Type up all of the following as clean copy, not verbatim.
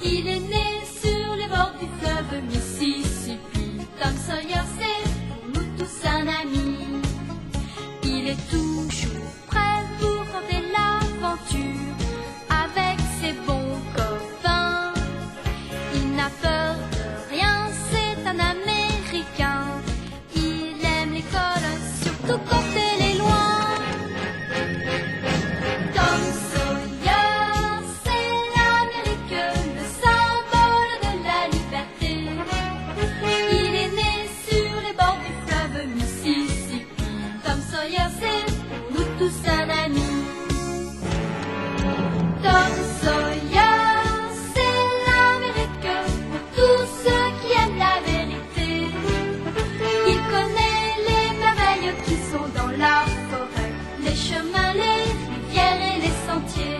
Il est né sur les bords du fleuve Mississippi. Tom Sawyer, c'est pour nous tous un ami. Il est toujours prêt pour tenter l'aventure avec ses bons copains. Il n'a peur de rien, c'est un Américain. Il aime l'école, surtout quand elle est loin. Tom Sawyer, c'est l'Amérique, le symbole de la liberté. Il est né sur les bords du fleuve Mississippi. Tom Sawyer, c'est pour nous tous un ami. Tom Sawyer, c'est l'Amérique pour tous ceux qui aiment la vérité. Il connaît les merveilles qui sont dans la forêt, les chemins, les rivières et les sentiers.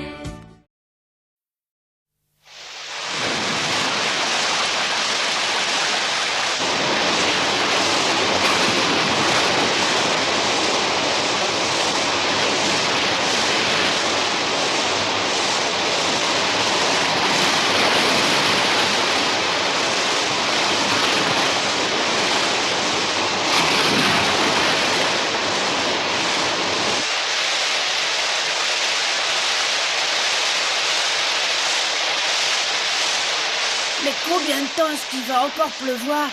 Mais combien de temps est-ce qu'il va encore pleuvoir?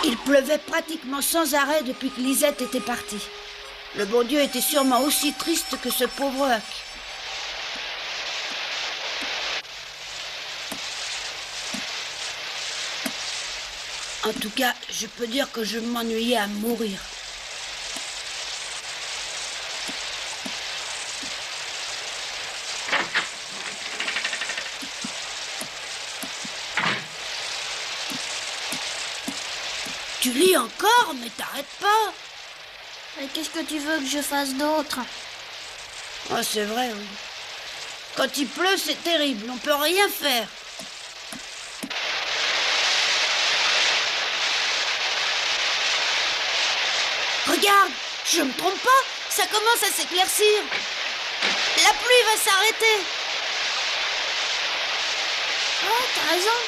Il pleuvait pratiquement sans arrêt depuis que Lisette était partie. Le bon Dieu était sûrement aussi triste que ce pauvre Huck. En tout cas, je peux dire que je m'ennuyais à mourir. Tu lis encore, mais t'arrêtes pas. Mais qu'est-ce que tu veux que je fasse d'autre? Ah, c'est vrai, oui. Quand il pleut, c'est terrible, on peut rien faire. Regarde, je me trompe pas, ça commence à s'éclaircir. La pluie va s'arrêter. Oh, t'as raison.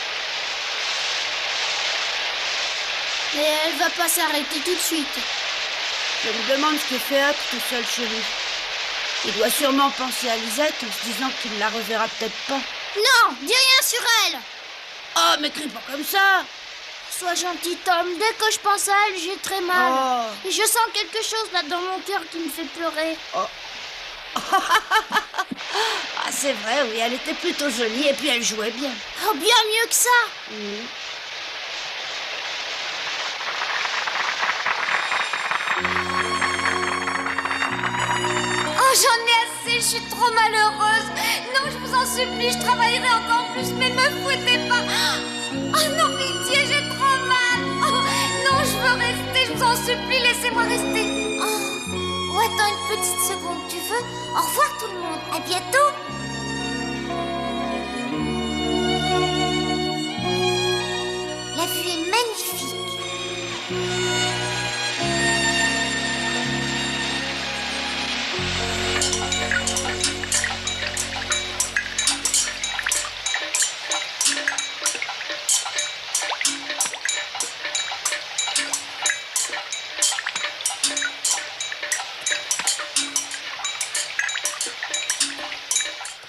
Mais elle va pas s'arrêter tout de suite. Je me demande ce que fait Huck tout seul chez lui. Il doit sûrement penser à Lisette en se disant qu'il la reverra peut-être pas. Non, dis rien sur elle. Oh, mais crie pas comme ça. Sois gentil, Tom. Dès que je pense à elle, j'ai très mal. Oh. Et je sens quelque chose là dans mon cœur qui me fait pleurer. Oh. Ah, c'est vrai, oui, elle était plutôt jolie et puis elle jouait bien. Oh, bien mieux que ça. Oh, j'en ai assez, je suis trop malheureuse. Non, je vous en supplie, je travaillerai encore plus, mais ne me fouettez pas. Oh non, pitié, j'ai trop mal. Oh, non, je veux rester, je vous en supplie, laissez-moi rester. Oh, attends une petite seconde, tu veux? Au revoir tout le monde, à bientôt. La vue est magnifique.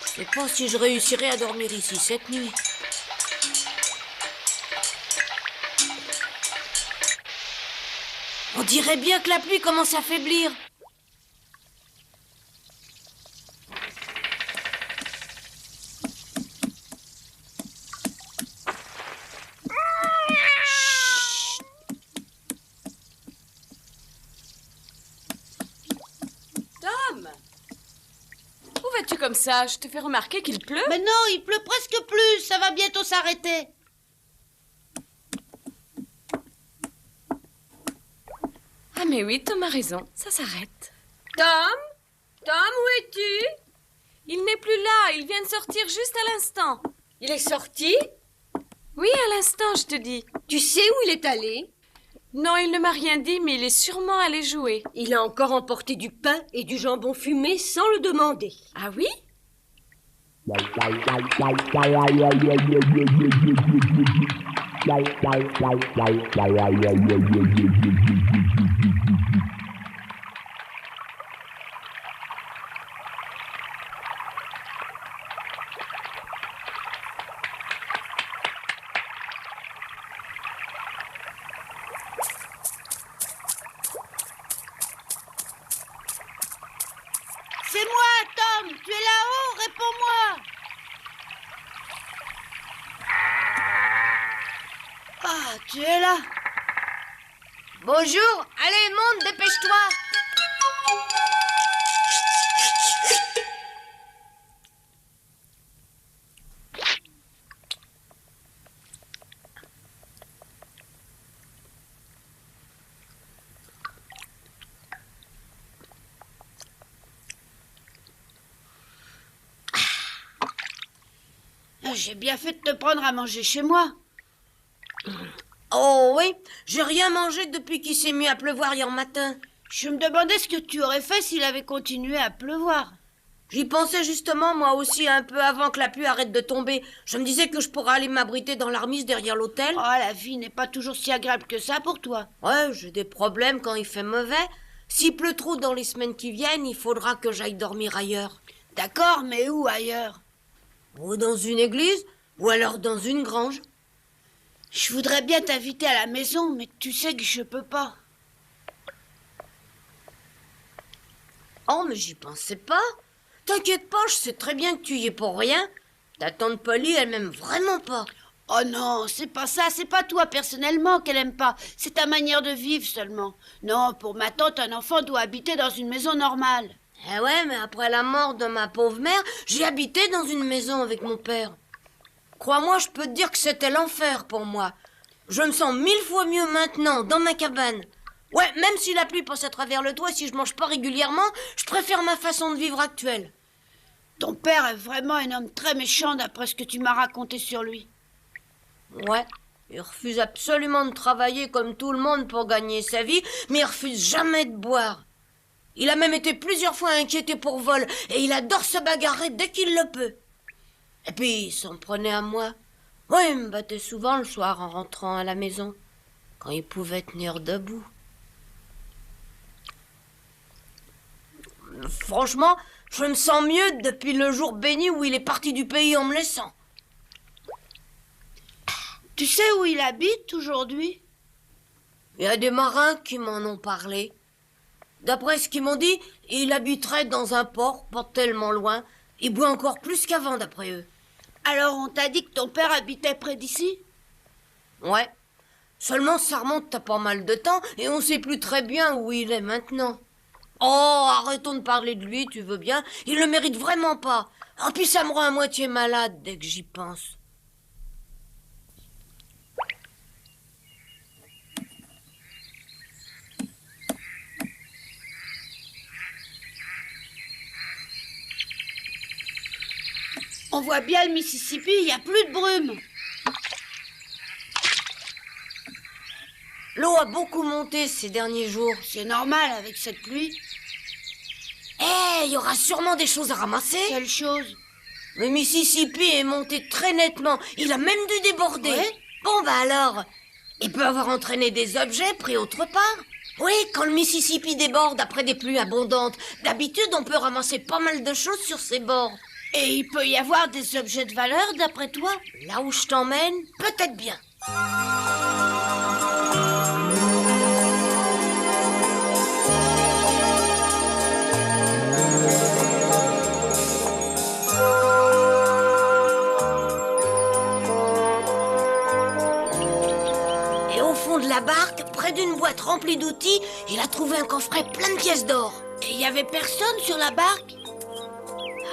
Je sais pas si je réussirai à dormir ici cette nuit. On dirait bien que la pluie commence à faiblir. Tom! Où vas-tu comme ça? Je te fais remarquer qu'il pleut. Mais non, il pleut presque plus, ça va bientôt s'arrêter. mais oui, Tom a raison, ça s'arrête. Tom? Tom, où es-tu? Il n'est plus là, il vient de sortir juste à l'instant. Il est sorti? Oui, à l'instant, je te dis. Tu sais où il est allé? Non, il ne m'a rien dit, mais il est sûrement allé jouer. Il a encore emporté du pain et du jambon fumé sans le demander. Ah oui? C'est moi, Tom. Tu es là-haut? Réponds-moi. Ah, tu es là. Bonjour, allez, monte, dépêche-toi. J'ai bien fait de te prendre à manger chez moi. Oh oui, j'ai rien mangé depuis qu'il s'est mis à pleuvoir hier matin. Je me demandais ce que tu aurais fait s'il avait continué à pleuvoir. J'y pensais justement moi aussi un peu avant que la pluie arrête de tomber. Je me disais que je pourrais aller m'abriter dans l'armise derrière l'hôtel. Oh, la vie n'est pas toujours si agréable que ça pour toi. Ouais, j'ai des problèmes quand il fait mauvais. S'il pleut trop dans les semaines qui viennent, il faudra que j'aille dormir ailleurs. D'accord, mais où ailleurs? Ou dans une église, ou alors dans une grange. Je voudrais bien t'inviter à la maison, mais tu sais que je peux pas. Oh, mais j'y pensais pas. T'inquiète pas, je sais très bien que tu y es pour rien. Ta tante Polly, elle m'aime vraiment pas. Oh non, c'est pas ça, c'est pas toi personnellement qu'elle aime pas, c'est ta manière de vivre seulement. Non, pour ma tante, un enfant doit habiter dans une maison normale. Eh ouais, mais après la mort de ma pauvre mère, j'ai habité dans une maison avec mon père. Crois-moi, je peux te dire que c'était l'enfer pour moi. Je me sens 1000 fois mieux maintenant, dans ma cabane. Ouais, même si la pluie passe à travers le toit et si je mange pas régulièrement, je préfère ma façon de vivre actuelle. Ton père est vraiment un homme très méchant d'après ce que tu m'as raconté sur lui. Ouais, il refuse absolument de travailler comme tout le monde pour gagner sa vie, mais il refuse jamais de boire. Il a même été plusieurs fois inquiété pour vol, et il adore se bagarrer dès qu'il le peut. Et puis, il s'en prenait à moi. Ouais, il me battait souvent le soir en rentrant à la maison, quand il pouvait tenir debout. Franchement, je me sens mieux depuis le jour béni où il est parti du pays en me laissant. Tu sais où il habite aujourd'hui? Il y a des marins qui m'en ont parlé. D'après ce qu'ils m'ont dit, il habiterait dans un port pas tellement loin. Il boit encore plus qu'avant, d'après eux. Alors on t'a dit que ton père habitait près d'ici? Ouais. Seulement ça remonte à pas mal de temps et on sait plus très bien où il est maintenant. Oh, arrêtons de parler de lui, tu veux bien. Il le mérite vraiment pas. En plus, ça me rend à moitié malade dès que j'y pense. On voit bien le Mississippi, il n'y a plus de brume. L'eau a beaucoup monté ces derniers jours. C'est normal avec cette pluie. Il y aura sûrement des choses à ramasser. Quelle chose? Le Mississippi est monté très nettement. Il a même dû déborder. Ouais. Bon, bah alors, il peut avoir entraîné des objets pris autre part. Oui, quand le Mississippi déborde après des pluies abondantes, d'habitude, on peut ramasser pas mal de choses sur ses bords. Et il peut y avoir des objets de valeur d'après toi? Là où je t'emmène, peut-être bien. Et au fond de la barque, près d'une boîte remplie d'outils, il a trouvé un coffret plein de pièces d'or. Et il y avait personne sur la barque?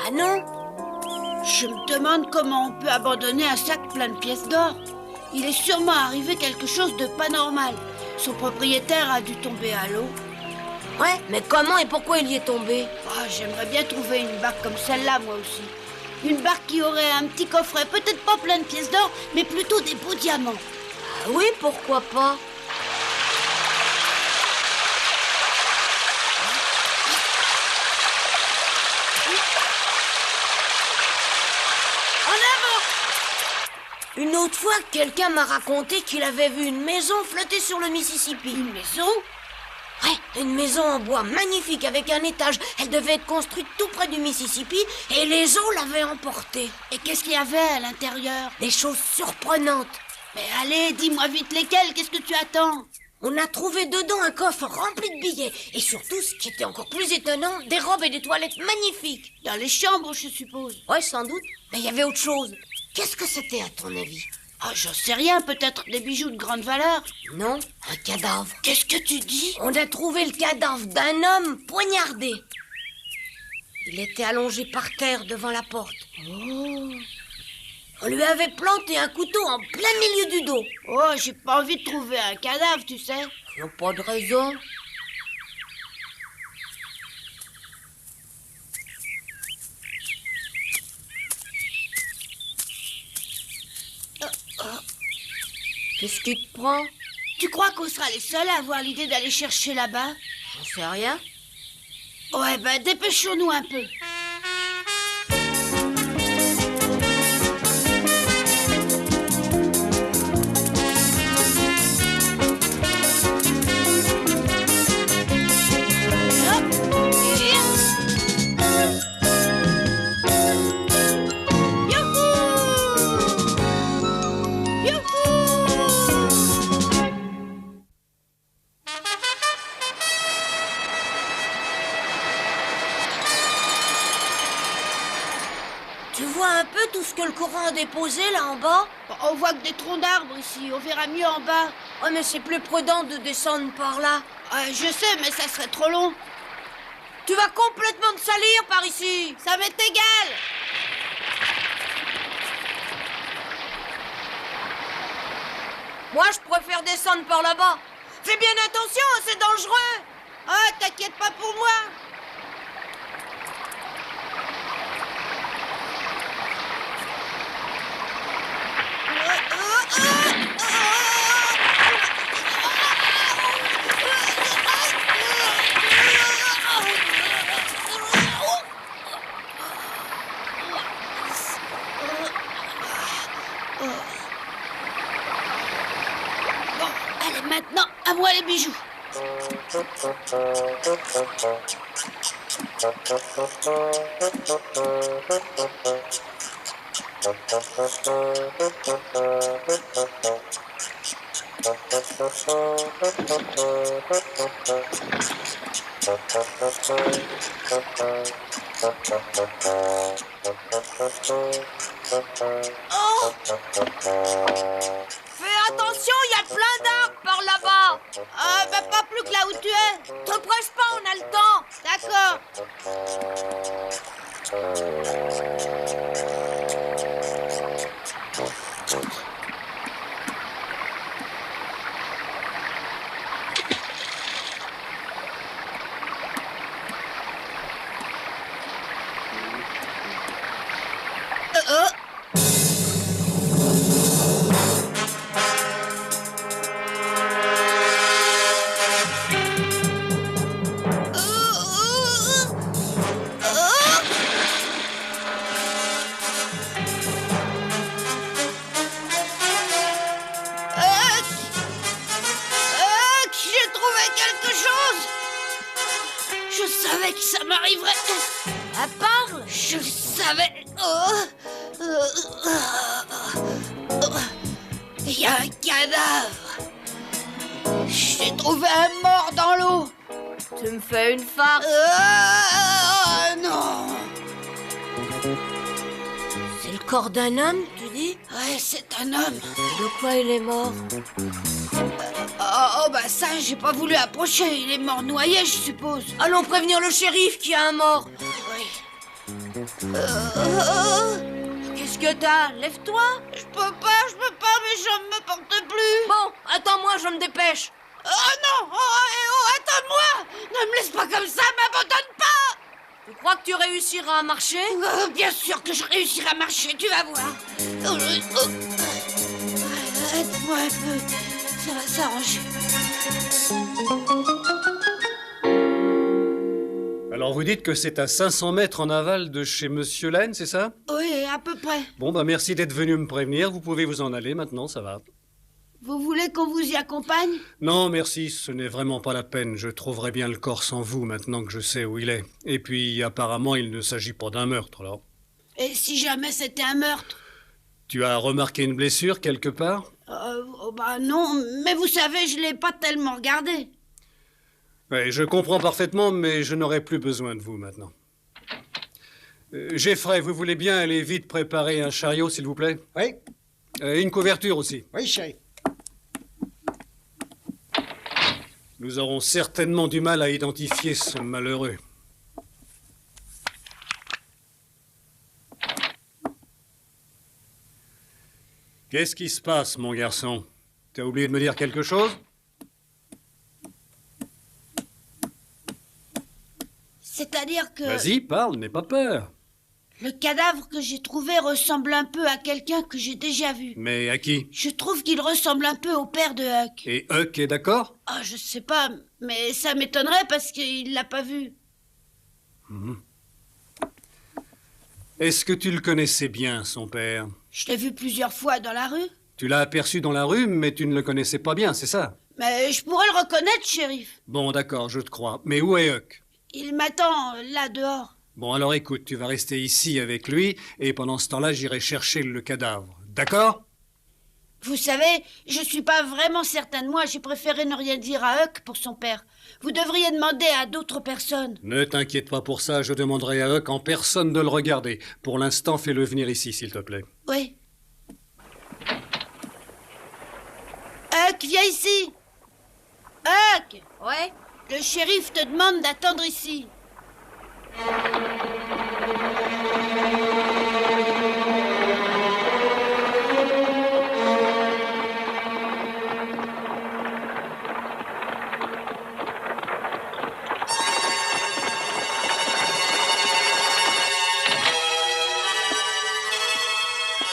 Ah non? Je me demande comment on peut abandonner un sac plein de pièces d'or. Il est sûrement arrivé quelque chose de pas normal. Son propriétaire a dû tomber à l'eau. Ouais, mais comment et pourquoi il y est tombé? Ah, j'aimerais bien trouver une barque comme celle-là, moi aussi. Une barque qui aurait un petit coffret, peut-être pas plein de pièces d'or, mais plutôt des beaux diamants. Ah oui, pourquoi pas? En avant! Une autre fois, quelqu'un m'a raconté qu'il avait vu une maison flotter sur le Mississippi. Une maison? Ouais, une maison en bois magnifique avec un étage. Elle devait être construite tout près du Mississippi et les eaux l'avaient emportée. Et qu'est-ce qu'il y avait à l'intérieur? Des choses surprenantes. Mais allez, dis-moi vite lesquelles, qu'est-ce que tu attends? On a trouvé dedans un coffre rempli de billets. Et surtout, ce qui était encore plus étonnant, des robes et des toilettes magnifiques. Dans les chambres, je suppose. Ouais, sans doute. Mais il y avait autre chose. Qu'est-ce que c'était, à ton avis? Ah, j'en sais rien, peut-être des bijoux de grande valeur. Non, un cadavre. Qu'est-ce que tu dis? On a trouvé le cadavre d'un homme poignardé. Il était allongé par terre devant la porte. Oh, On lui avait planté un couteau en plein milieu du dos. oh, j'ai pas envie de trouver un cadavre, tu sais. Il n'y a pas de raison. Qu'est-ce qui te prend? Tu crois qu'on sera les seuls à avoir l'idée d'aller chercher là-bas? J'en sais rien. Ouais, ben dépêchons-nous un peu. Tu vois un peu tout ce que le courant a déposé là en bas? On voit que des troncs d'arbres ici, on verra mieux en bas. Ouais, mais c'est plus prudent de descendre par là. Je sais, mais ça serait trop long. Tu vas complètement te salir par ici. Ça m'est égal. Moi, je préfère descendre par là-bas. Fais bien attention, c'est dangereux. Ah, t'inquiète pas pour moi. Bon, allez, maintenant, à moi les bijoux. Oh! Fais attention, il y a plein d'arbres par là-bas. Ah, bah pas plus que là où tu es. Te presse pas, on a le temps. D'accord. J'ai trouvé quelque chose. Je savais que ça m'arriverait. Ah, parle. Je le savais. Il y a un cadavre. J'ai trouvé un mort dans l'eau. Tu me fais une farce. Non. C'est le corps d'un homme, tu dis? Ouais, c'est un homme. De quoi il est mort? Oh, bah ça, j'ai pas voulu approcher. Il est mort noyé, je suppose. Allons prévenir le shérif qu'il y a un mort. Oui. Qu'est-ce que t'as? Lève-toi. Je peux pas, mes jambes me portent plus. Bon, attends-moi, je me dépêche. Oh non! Attends-moi! Ne me laisse pas comme ça, m'abandonne pas! Tu crois que tu réussiras à marcher? Bien sûr que je réussirai à marcher, tu vas voir. Aide-moi un peu, ça va s'arranger. Alors vous dites que c'est à 500 mètres en aval de chez Monsieur Laine, c'est ça? Oui, à peu près. Bon, bah merci d'être venu me prévenir. Vous pouvez vous en aller maintenant, ça va. Vous voulez qu'on vous y accompagne? Non, merci, ce n'est vraiment pas la peine. Je trouverai bien le corps sans vous, maintenant que je sais où il est. Et puis, apparemment, il ne s'agit pas d'un meurtre, alors. Et si jamais c'était un meurtre? Tu as remarqué une blessure, quelque part? Bah non, mais vous savez, je l'ai pas tellement regardé. Oui, je comprends parfaitement, mais je n'aurai plus besoin de vous, maintenant. Jeffrey, vous voulez bien aller vite préparer un chariot, s'il vous plaît? Oui, Une couverture aussi. oui, chérie. Nous aurons certainement du mal à identifier ce malheureux. Qu'est-ce qui se passe, mon garçon? T'as oublié de me dire quelque chose? C'est-à-dire que Vas-y, parle, n'aie pas peur. le cadavre que j'ai trouvé ressemble un peu à quelqu'un que j'ai déjà vu. Mais à qui? Je trouve qu'il ressemble un peu au père de Huck. Et Huck est d'accord? Ah, je sais pas, mais ça m'étonnerait parce qu'il l'a pas vu. Est-ce que tu le connaissais bien, son père? Je l'ai vu plusieurs fois dans la rue. Tu l'as aperçu dans la rue, mais tu ne le connaissais pas bien, c'est ça? Mais je pourrais le reconnaître, shérif. Bon, d'accord, je te crois. Mais où est Huck? Il m'attend là dehors. Bon, alors écoute, tu vas rester ici avec lui, et pendant ce temps-là, j'irai chercher le cadavre. D'accord? Vous savez, je suis pas vraiment certaine. Moi, j'ai préféré ne rien dire à Huck pour son père. Vous devriez demander à d'autres personnes. Ne t'inquiète pas pour ça, je demanderai à Huck en personne de le regarder. Pour l'instant, fais-le venir ici, s'il te plaît. Oui. Huck, viens ici. Huck, Ouais? le shérif te demande d'attendre ici.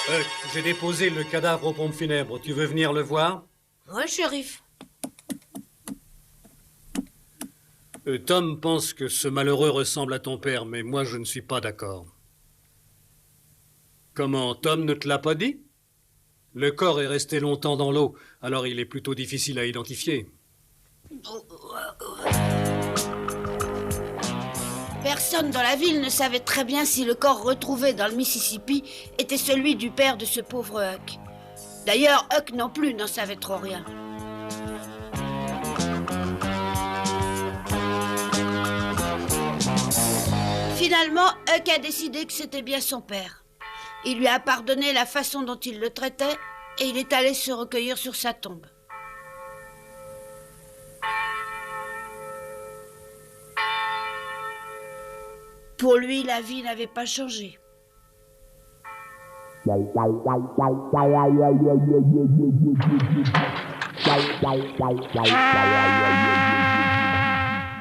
Huck, j'ai déposé le cadavre aux pompes funèbres. Tu veux venir le voir? Ouais, shérif. Tom pense que ce malheureux ressemble à ton père, mais moi je ne suis pas d'accord. Comment, Tom ne te l'a pas dit? Le corps est resté longtemps dans l'eau, alors il est plutôt difficile à identifier. Personne dans la ville ne savait très bien si le corps retrouvé dans le Mississippi était celui du père de ce pauvre Huck. D'ailleurs, Huck non plus n'en savait trop rien. Finalement, Huck a décidé que c'était bien son père. Il lui a pardonné la façon dont il le traitait et il est allé se recueillir sur sa tombe. Pour lui, la vie n'avait pas changé.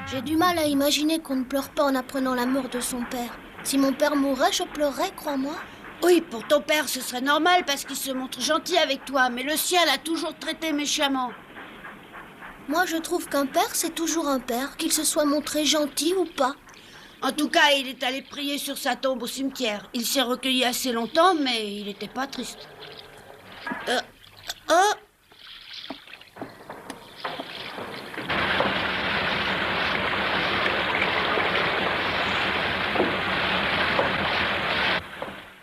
J'ai du mal à imaginer qu'on ne pleure pas en apprenant la mort de son père. Si mon père mourait, je pleurerais, crois-moi. Oui, pour ton père, ce serait normal parce qu'il se montre gentil avec toi, mais le sien l'a toujours traité méchamment. Moi, je trouve qu'un père, c'est toujours un père, qu'il se soit montré gentil ou pas. En tout cas, il est allé prier sur sa tombe au cimetière. Il s'est recueilli assez longtemps, mais il n'était pas triste. Oh!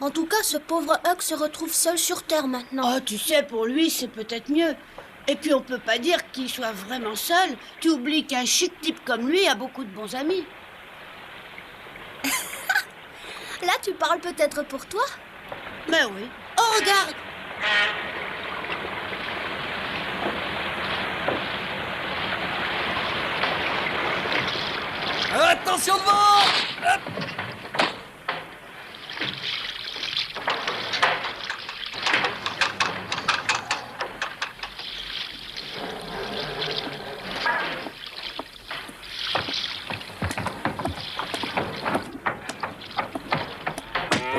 En tout cas, ce pauvre Huck se retrouve seul sur Terre maintenant. Oh, tu sais, pour lui, c'est peut-être mieux. Et puis, on peut pas dire qu'il soit vraiment seul. Tu oublies qu'un chic type comme lui a beaucoup de bons amis. Là, tu parles peut-être pour toi? Mais oui. Oh, regarde! Attention devant! Hop.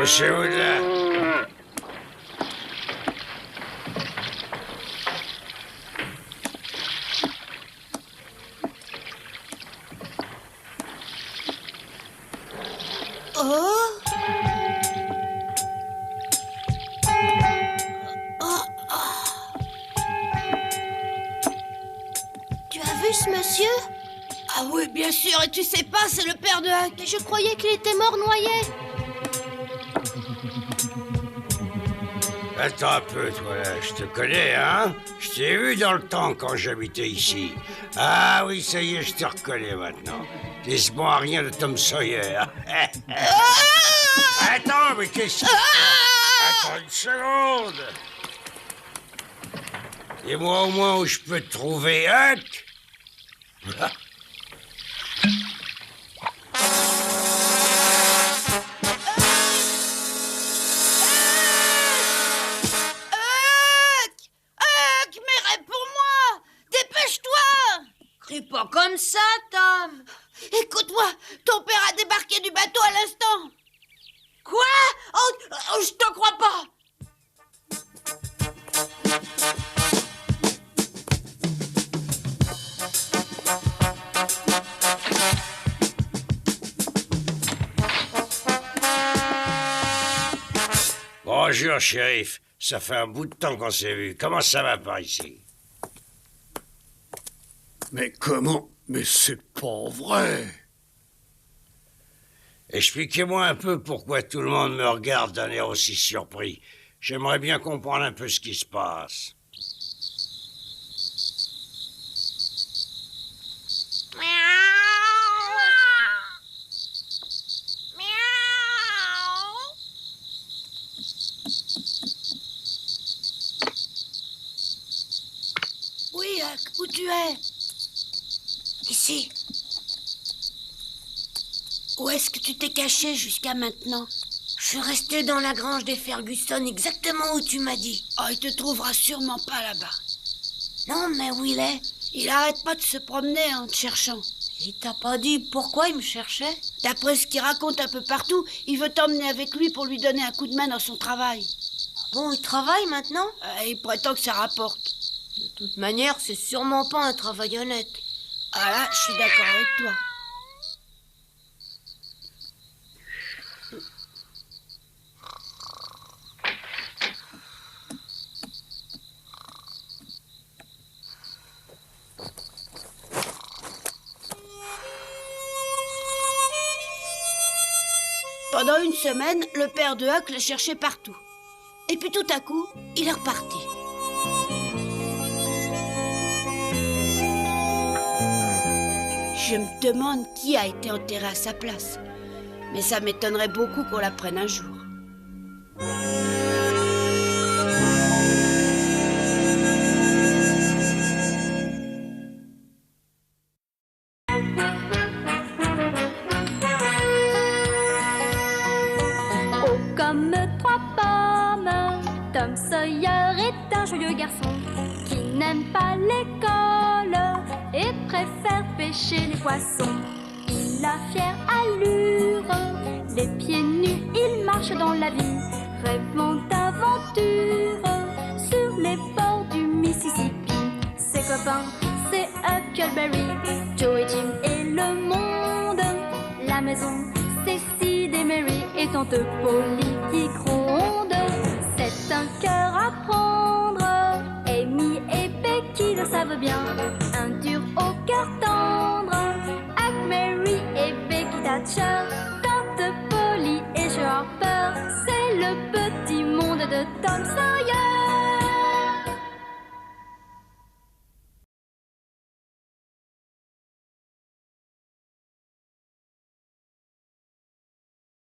Dépêchez-vous de là. Oh! Tu as vu ce monsieur? Ah oui, bien sûr, et tu sais pas, c'est le père de Huck. Mais je croyais qu'il était mort noyé. Attends un peu, toi, là. Je te connais, hein? Je t'ai vu dans le temps quand j'habitais ici. Ah oui, ça y est, je te reconnais maintenant. T'es ce bon à rien de Tom Sawyer. Attends, mais qu'est-ce que... Attends une seconde. Dis-moi au moins où je peux te trouver, Huck. Huck, mais réponds-moi! Dépêche-toi! Crie pas comme ça, Tom. Écoute-moi, ton père a débarqué du bateau à l'instant. Quoi? Oh, je te crois pas. Bonjour, shérif. Ça fait un bout de temps qu'on s'est vu. Comment ça va par ici? Mais comment? Mais c'est pas vrai! Expliquez-moi un peu pourquoi tout le monde me regarde d'un air aussi surpris. J'aimerais bien comprendre un peu ce qui se passe. Oui, Huck, où tu es? Ici. Où est-ce que tu t'es caché jusqu'à maintenant? Je suis resté dans la grange des Ferguson, exactement où tu m'as dit. Oh, il te trouvera sûrement pas là-bas. Non, mais où il est? Il arrête pas de se promener en te cherchant. Il t'a pas dit pourquoi il me cherchait? D'après ce qu'il raconte un peu partout, il veut t'emmener avec lui pour lui donner un coup de main dans son travail. Bon, il travaille maintenant? Il prétend que ça rapporte. De toute manière, c'est sûrement pas un travail honnête. Ah là, je suis d'accord avec toi. Pendant une semaine, le père de Huck le cherchait partout. Et puis tout à coup, il est reparti. Je me demande qui a été enterré à sa place. Mais ça m'étonnerait beaucoup qu'on l'apprenne un jour. Oh, comme trois pommes, Tom Sawyer est un joyeux garçon qui n'aime pas l'école et préfère pêcher les poissons. Il a fière allure, les pieds nus, il marche dans la vie, rêvant d'aventure sur les bords du Mississippi. Ses copains, c'est Huckleberry, Joe et Jim et le monde. La maison, c'est Sid et Mary et tante Polly qui gronde. C'est un cœur à prendre, Amy et Becky le savent bien. Un dur au cœur tendre, Huck, Mary et Becky Thatcher. Tante Polly et Joe Harper, c'est le petit monde de Tom Sawyer.